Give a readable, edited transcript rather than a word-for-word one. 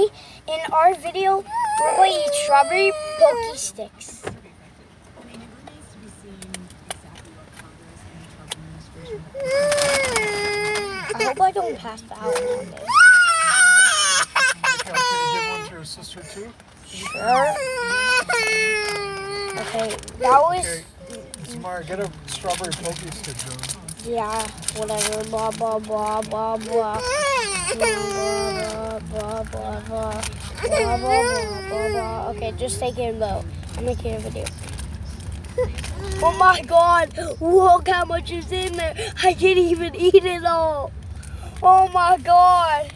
Today, in our video, we're going to eat strawberry pokey sticks. I hope I don't pass out on this. Okay, give one to your sister too? Sure. Okay, that was... Okay, Samara, get a strawberry pokey stick, John. Yeah, whatever, blah, blah, blah, blah, blah. Blah, blah, blah, blah, blah. Blah, blah, blah, blah, blah. Okay, just take it low. I'm making a video. Oh my god! Look how much is in there! I can't even eat it all! Oh my god!